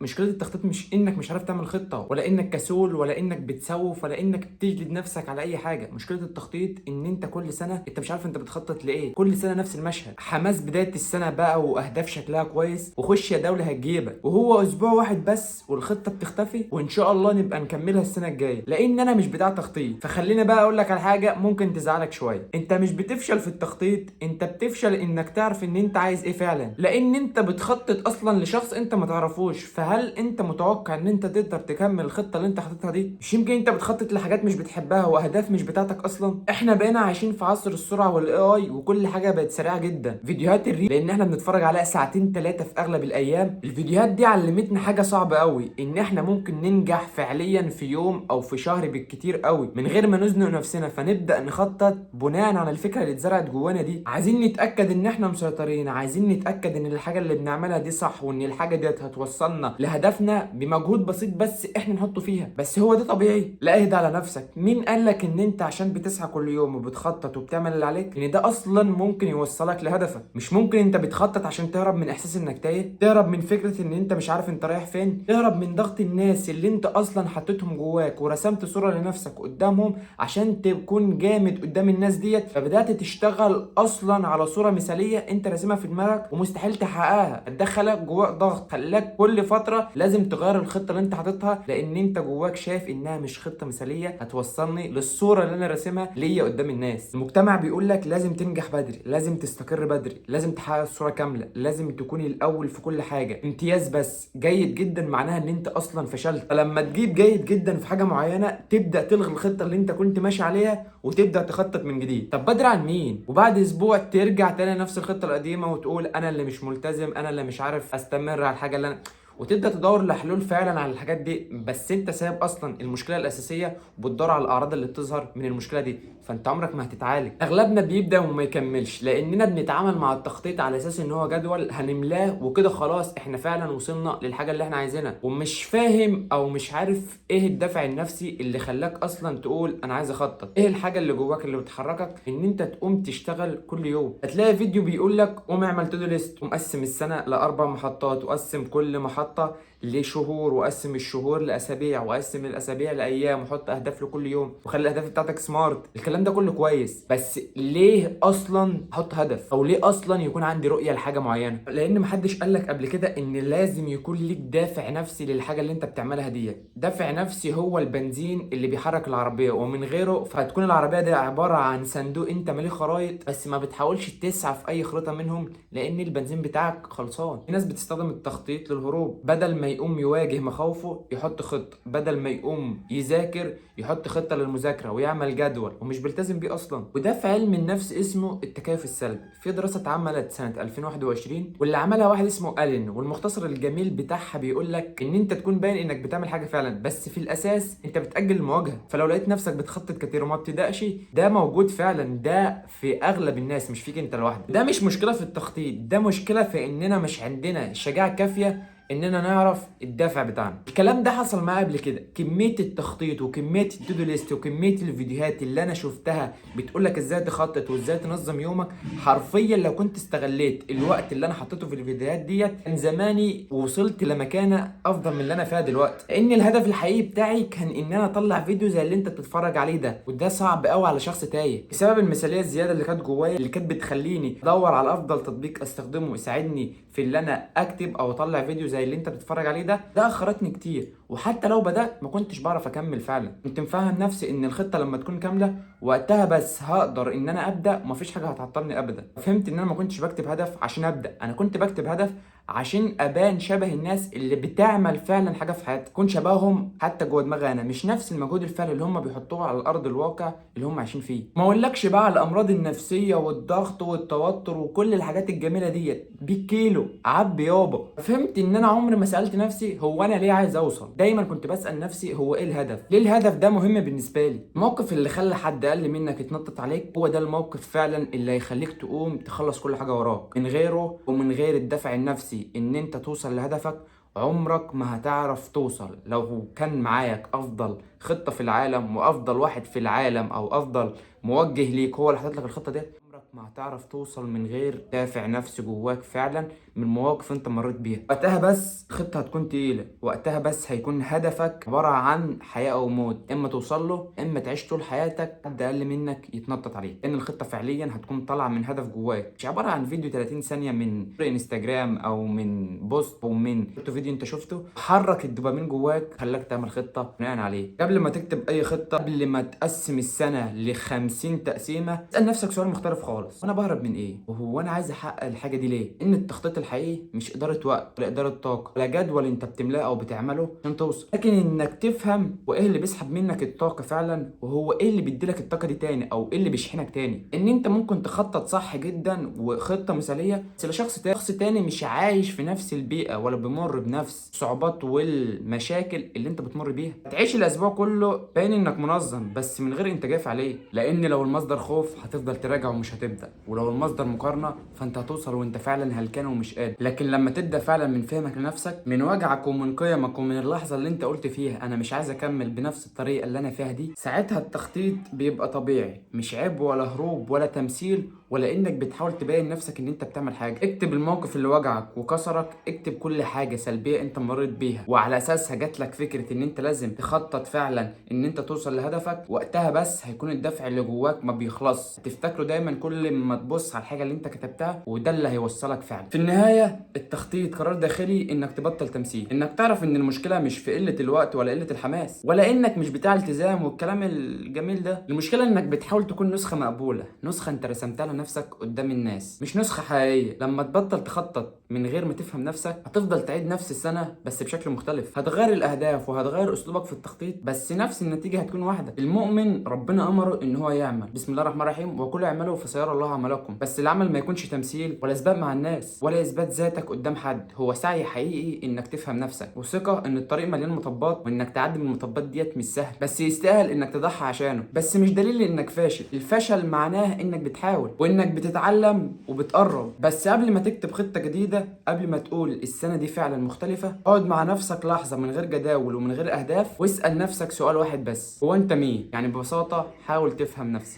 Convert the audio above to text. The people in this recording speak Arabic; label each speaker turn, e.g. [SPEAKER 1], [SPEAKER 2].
[SPEAKER 1] مشكله التخطيط مش انك مش عارف تعمل خطه، ولا انك كسول، ولا انك بتسوف، ولا انك بتجلد نفسك على اي حاجه. مشكله التخطيط ان انت كل سنه انت مش عارف انت بتخطط لايه. كل سنه نفس المشهد، حماس بدايه السنه بقى واهداف شكلها كويس، وخش يا دوله هتجيبك، وهو اسبوع واحد بس والخطه بتختفي، وان شاء الله نبقى نكملها السنه الجايه. لان انا مش بتاع تخطيط. فخلينا بقى اقول لك على حاجه ممكن تزعلك شويه. انت مش بتفشل في التخطيط، انت بتفشل انك تعرف ان انت عايز ايه فعلا. لان انت بتخطط اصلا لشخص انت ما تعرفوش. فهل انت متوقع ان انت تقدر تكمل الخطه اللي انت حاططها دي؟ مش يمكن انت بتخطط لحاجات مش بتحبها واهداف مش بتاعتك اصلا؟ احنا بقينا عايشين في عصر السرعه والاي اي، وكل حاجه بقت سريعه جدا. فيديوهات الريل لان احنا بنتفرج عليها ساعتين ثلاثه في اغلب الايام. الفيديوهات دي علمتنا حاجه صعبه قوي، ان احنا ممكن ننجح فعليا في يوم او في شهر بالكتير قوي من غير ما نزنق نفسنا. فنبدا نخطط بناء على الفكره اللي اتزرعت جوانا دي. عايزين نتاكد ان احنا مسيطرين، عايزين نتاكد ان الحاجه اللي بنعملها دي صح، وان الحاجه دي هتوصلنا لهدفنا بمجهود بسيط بس احنا نحطه فيها. بس هو ده طبيعي؟ لا، اهدى على نفسك. مين قالك ان انت عشان بتسعى كل يوم وبتخطط وبتعمل اللي عليك ان ده اصلا ممكن يوصلك لهدفك؟ مش ممكن. انت بتخطط عشان تهرب من احساس انك تايه، تهرب من فكره ان انت مش عارف انت رايح فين، تهرب من ضغط الناس اللي انت اصلا حطيتهم جواك ورسمت صوره لنفسك قدامهم عشان تكون جامد قدام الناس ديت. فبدات تشتغل اصلا على صوره مثاليه انت راسمها في دماغك ومستحيل تحققها. تدخلك جواك ضغط خلاك كل فتره لازم تغير الخطه اللي انت حاططها، لان انت جواك شايف انها مش خطه مثاليه هتوصلني للصوره اللي انا راسمها ليا قدام الناس. المجتمع بيقول لك لازم تنجح بدري، لازم تستقر بدري، لازم تحقق الصوره كامله، لازم تكون الاول في كل حاجه. امتياز بس جيد جدا معناها ان انت اصلا فشلت. فلما تجيب جيد جدا في حاجه معينه تبدا تلغي الخطه اللي انت كنت ماشي عليها وتبدا تخطط من جديد. طب بدري عن مين؟ وبعد اسبوع ترجع تاني نفس الخطه القديمه وتقول انا اللي مش ملتزم، انا اللي مش عارف استمر على الحاجه اللي انا، وتبدا تدور لحلول فعلا على الحاجات دي. بس انت سايب اصلا المشكله الاساسيه وبتدور على الاعراض اللي بتظهر من المشكله دي. فانت عمرك ما هتتعالج. اغلبنا بيبدا وما يكملش لاننا بنتعامل مع التخطيط على اساس ان هو جدول هنملاه وكده خلاص احنا فعلا وصلنا للحاجه اللي احنا عايزينها، ومش فاهم او مش عارف ايه الدافع النفسي اللي خلاك اصلا تقول انا عايز اخطط. ايه الحاجه اللي جواك اللي بتحركك ان انت تقوم تشتغل كل يوم؟ هتلاقي فيديو بيقول لك قوم اعمل تو دو ليست، ومقسم السنه لاربع محطات، وقسم كل محطه لشهور، وقسم الشهور لاسابيع، وقسم الاسابيع لايام، وحط اهداف لكل يوم، وخلي الاهداف بتاعتك سمارت. الكلام ده كله كويس، بس ليه اصلا احط هدف؟ او ليه اصلا يكون عندي رؤيه لحاجه معينه؟ لان محدش قالك قبل كده ان لازم يكون ليك دافع نفسي للحاجه اللي انت بتعملها دي. دافع نفسي هو البنزين اللي بيحرك العربيه، ومن غيره فهتكون العربيه دي عباره عن صندوق انت ماليه خرايط بس ما بتحاولش تسعى في اي خريطه منهم، لان البنزين بتاعك خلصان. في ناس بتستخدم التخطيط للهروب، بدل ما يقوم يواجه مخاوفه يحط خطه، بدل ما يقوم يذاكر يحط خطه للمذاكره ويعمل جدول ومش بيلتزم بيه اصلا. وده في علم النفس اسمه التكيف السلبي. في دراسه اتعملت سنه 2021 واللي عملها واحد اسمه ألين، والمختصر الجميل بتاعها بيقول لك ان انت تكون باين انك بتعمل حاجه فعلا بس في الاساس انت بتاجل المواجهه. فلو لقيت نفسك بتخطط كتير وما بتبداش، ده موجود فعلا، ده في اغلب الناس مش فيك انت لوحدك. ده مش مشكله في التخطيط، ده مشكله في اننا مش عندنا الشجاعه الكافيه اننا نعرف الدافع بتاعنا. الكلام ده حصل معايا قبل كده. كميه التخطيط وكميه التودو ليست وكميه الفيديوهات اللي انا شفتها بتقولك ازاي تخطط وازاي تنظم يومك، حرفيا لو كنت استغليت الوقت اللي انا حطيته في الفيديوهات ديت كان زماني وصلت لمكانه افضل من اللي انا فيها دلوقتي. لان الهدف الحقيقي بتاعي كان ان انا اطلع فيديو زي اللي انت بتتفرج عليه ده، وده صعب قوي على شخص تايه بسبب المثاليه الزياده اللي كانت جوايا، اللي كانت بتخليني ادور على افضل تطبيق استخدمه يساعدني في اللي انا اكتب او اطلع فيديو زي اللي انت بتتفرج عليه ده. ده اخرتني كتير، وحتى لو بدات ما كنتش بعرف اكمل فعلا. كنت مفهم نفسي ان الخطه لما تكون كامله وقتها بس هقدر ان انا ابدا ومفيش حاجه هتعطلني ابدا. فهمت ان انا ما كنتش بكتب هدف عشان ابدا، انا كنت بكتب هدف عشان ابان شبه الناس اللي بتعمل فعلا حاجه في حياتها، كون شبههم حتى جوه دماغي انا، مش نفس المجهود الفعلي اللي هم بيحطوه على الارض الواقع اللي هم عايشين فيه. ما اقولكش بقى على الامراض النفسيه والضغط والتوتر وكل الحاجات الجميله ديت بالكيلو عب يابا. فهمت ان انا عمري ما سالت نفسي هو انا ليه عايز اوصل، دايما كنت بسال نفسي هو ايه الهدف، ليه الهدف ده مهم بالنسبه لي. الموقف اللي خلى حد اقل منك يتنطط عليك هو ده الموقف فعلا اللي هيخليك تقوم تخلص كل حاجه وراك. من غيره ومن غير الدافع النفسي ان انت توصل لهدفك عمرك ما هتعرف توصل. لو كان معاك افضل خطة في العالم وافضل واحد في العالم او افضل موجه ليك هو اللي حاطط لك الخطة دي، عمرك ما هتعرف توصل من غير دافع نفسي جواك فعلا من مواقف انت مريت بيها. وقتها بس خطة هتكون تقيلة، وقتها بس هيكون هدفك عبارة عن حياة او موت، اما توصل له اما تعيش طول حياتك حد اقل منك يتنطط عليك. لان الخطة فعليا هتكون طالعة من هدف جواك، مش عبارة عن فيديو 30 ثانية من انستجرام او من بوست او من فيديو انت شفته حرك الدوبامين جواك خلاك تعمل خطة بناء عليه. قبل ما تكتب اي خطة، قبل ما تقسم السنة ل 50 تقسيمة، اسأل نفسك سؤال مختلف خالص: انا بهرب من ايه؟ وهو انا عايز احقق الحاجة دي ليه؟ ان التخطيط الحقيقي مش ادارة وقت ولا ادارة طاقة ولا جدول انت بتملاه او بتعمله عشان توصل، لكن انك تفهم وايه اللي بيسحب منك الطاقة فعلا، وهو ايه اللي بيديلك الطاقة دي تاني او ايه اللي بيشحنك تاني. ان انت ممكن تخطط صح جدا وخطة مثالية بس لشخص تاني مش عايش في نفس البيئة ولا بيمر بنفس الصعوبات والمشاكل اللي انت بتمر بيها. تعيش الاسبوع كله باين انك منظم بس من غير انتاجية فعليه، لان لو المصدر خوف هتفضل تراجع ومش هتبدأ، ولو المصدر مقارنة فانت هتوصل وانت فعلا هلكان ومش قادر. لكن لما تبدأ فعلا من فهمك لنفسك، من وجعك ومن قيمك ومن اللحظة اللي انت قلت فيها انا مش عايز اكمل بنفس الطريقة اللي انا فيها دي، ساعتها التخطيط بيبقى طبيعي، مش عيب ولا هروب ولا تمثيل ولا انك بتحاول تبين نفسك ان انت بتعمل حاجة. اكتب الموقف اللي وجعك وكسرك، اكتب كل حاجة سلبية انت مريت بيها وعلى اساسها جات لك فكرة ان انت لازم تخطط فعلا ان انت توصل لهدفك. وقتها بس هيكون الدافع اللي جواك ما بيخلص، تفتكره دايما كل ما تبص على الحاجة اللي انت كتبتها، وده اللي هيوصلك فعلا. في النهاية التخطيط قرار داخلي انك تبطل تمثيل، انك تعرف ان المشكلة مش في قلة الوقت ولا قلة الحماس ولا انك مش بتاع التزام والكلام الجميل ده. المشكلة انك بتحاول تكون نسخة مقبولة، نسخة انت رسمتها لنفسك قدام الناس، مش نسخة حقيقية. لما تبطل تخطط من غير ما تفهم نفسك هتفضل تعيد نفس السنة بس بشكل مختلف، هتغير الاهداف وهتغير اسلوبك في التخطيط بس نفس النتيجة هتكون واحدة. المؤمن ربنا امره ان هو يعمل بسم الله الرحمن الرحيم وكل اعملوا فسيرى الله عملكم، بس العمل ما يكونش تمثيل ولا اثبات مع الناس ولا اثبات ذاتك قدام حد، هو سعي حقيقي انك تفهم نفسك وثقة ان الطريق مليان مطبات وانك تعدي من المطبات ديت مش سهل بس يستاهل انك تضحي عشانه، بس مش دليل انك فاشل. الفشل معناه انك بتحاول وانك بتتعلم وبتقرب. بس قبل ما تكتب خطة جديدة، قبل ما تقول السنة دي فعلا مختلفة، اقعد مع نفسك لحظة من غير جداول ومن غير اهداف واسأل نفسك سؤال واحد بس: هو انت مين؟ يعني ببساطة حاول تفهم نفسك.